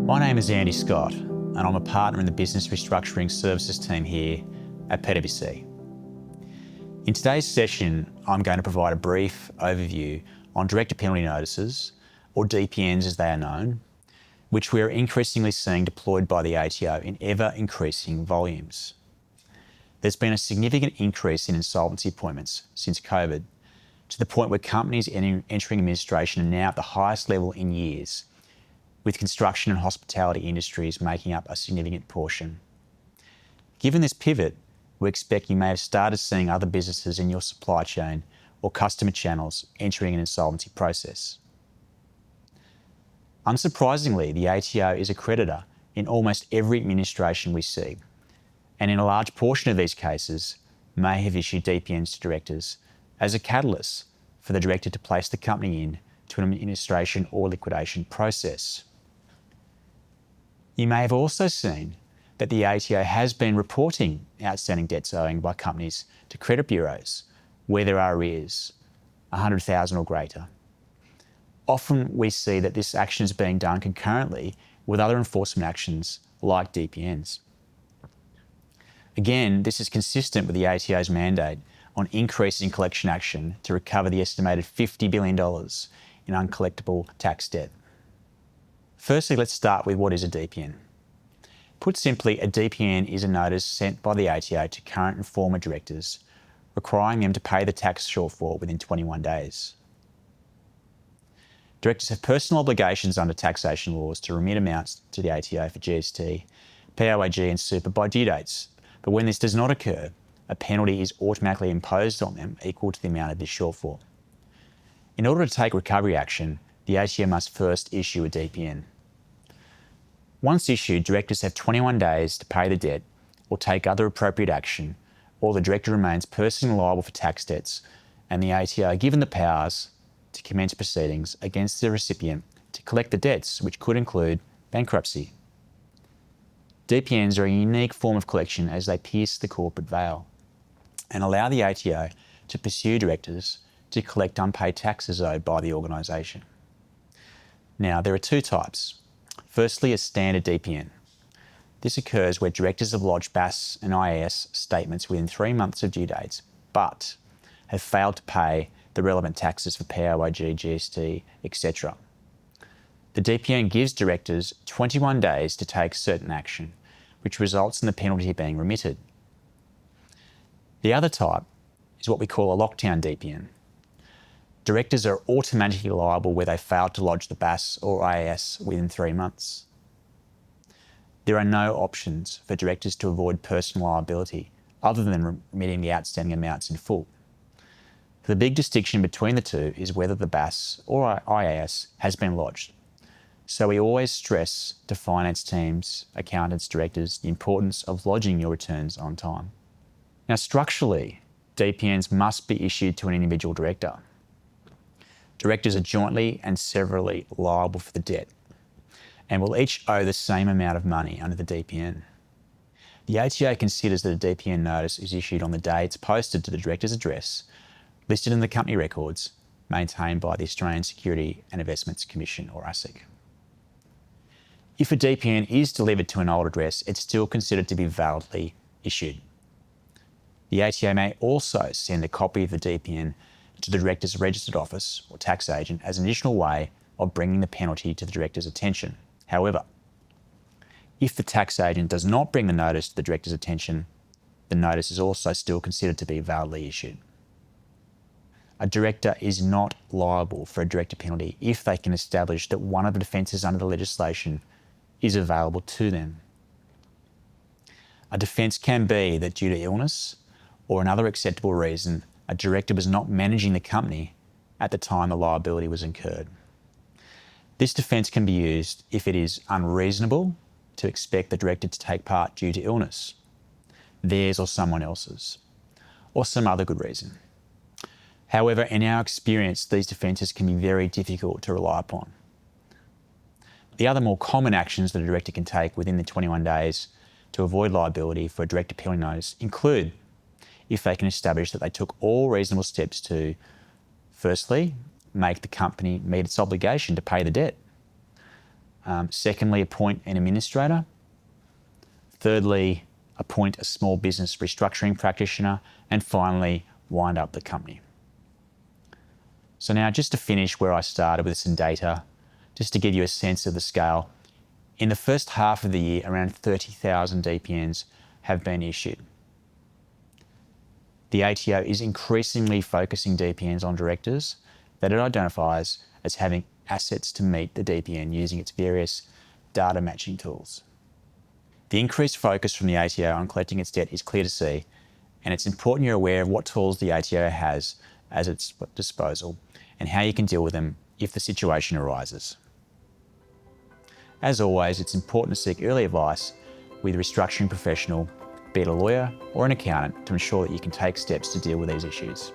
My name is Andy Scott, and I'm a partner in the Business Restructuring Services team here at PwC. In today's session, I'm going to provide a brief overview on director penalty notices, or DPNs as they are known, which we are increasingly seeing deployed by the ATO in ever-increasing volumes. There's been a significant increase in insolvency appointments since COVID, to the point where companies entering administration are now at the highest level in years, with construction and hospitality industries making up a significant portion. Given this pivot, we expect you may have started seeing other businesses in your supply chain or customer channels entering an insolvency process. Unsurprisingly, the ATO is a creditor in almost every administration we see, and in a large portion of these cases may have issued DPNs to directors as a catalyst for the director to place the company in to an administration or liquidation process. You may have also seen that the ATO has been reporting outstanding debts owing by companies to credit bureaus where there are arrears, $100,000 or greater. Often we see that this action is being done concurrently with other enforcement actions like DPNs. Again, this is consistent with the ATO's mandate on increasing collection action to recover the estimated $50 billion in uncollectible tax debt. Firstly, let's start with what is a DPN. Put simply, a DPN is a notice sent by the ATO to current and former directors, requiring them to pay the tax shortfall within 21 days. Directors have personal obligations under taxation laws to remit amounts to the ATO for GST, PAYG and super by due dates, but when this does not occur, a penalty is automatically imposed on them equal to the amount of this shortfall. In order to take recovery action, the ATO must first issue a DPN. Once issued, directors have 21 days to pay the debt or take other appropriate action, or the director remains personally liable for tax debts, and the ATO are given the powers to commence proceedings against the recipient to collect the debts, which could include bankruptcy. DPNs are a unique form of collection as they pierce the corporate veil and allow the ATO to pursue directors to collect unpaid taxes owed by the organisation. Now, there are two types. Firstly, a standard DPN. This occurs where directors have lodged BAS and IAS statements within 3 months of due dates, but have failed to pay the relevant taxes for PAYG, GST, etc. The DPN gives directors 21 days to take certain action, which results in the penalty being remitted. The other type is what we call a lockdown DPN. Directors are automatically liable where they failed to lodge the BAS or IAS within 3 months. There are no options for directors to avoid personal liability other than remitting the outstanding amounts in full. The big distinction between the two is whether the BAS or IAS has been lodged. So we always stress to finance teams, accountants, directors, the importance of lodging your returns on time. Now, structurally, DPNs must be issued to an individual director. Directors are jointly and severally liable for the debt and will each owe the same amount of money under the DPN. The ATO considers that a DPN notice is issued on the day it's posted to the director's address, listed in the company records, maintained by the Australian Security and Investments Commission, or ASIC. If a DPN is delivered to an old address, it's still considered to be validly issued. The ATO may also send a copy of the DPN to the director's registered office or tax agent as an additional way of bringing the penalty to the director's attention. However, if the tax agent does not bring the notice to the director's attention, the notice is also still considered to be validly issued. A director is not liable for a director penalty if they can establish that one of the defences under the legislation is available to them. A defence can be that due to illness or another acceptable reason, a director was not managing the company at the time the liability was incurred. This defence can be used if it is unreasonable to expect the director to take part due to illness, theirs or someone else's, or some other good reason. However, in our experience, these defences can be very difficult to rely upon. The other more common actions that a director can take within the 21 days to avoid liability for a director penalty notice include if they can establish that they took all reasonable steps to, firstly, make the company meet its obligation to pay the debt. Secondly, appoint an administrator. Thirdly, appoint a small business restructuring practitioner. And finally, wind up the company. So now just to finish where I started with some data, just to give you a sense of the scale, in the first half of the year, around 30,000 DPNs have been issued. The ATO is increasingly focusing DPNs on directors that it identifies as having assets to meet the DPN using its various data matching tools. The increased focus from the ATO on collecting its debt is clear to see, and it's important you're aware of what tools the ATO has at its disposal and how you can deal with them if the situation arises. As always, it's important to seek early advice with a restructuring professional, be it a lawyer or an accountant, to ensure that you can take steps to deal with these issues.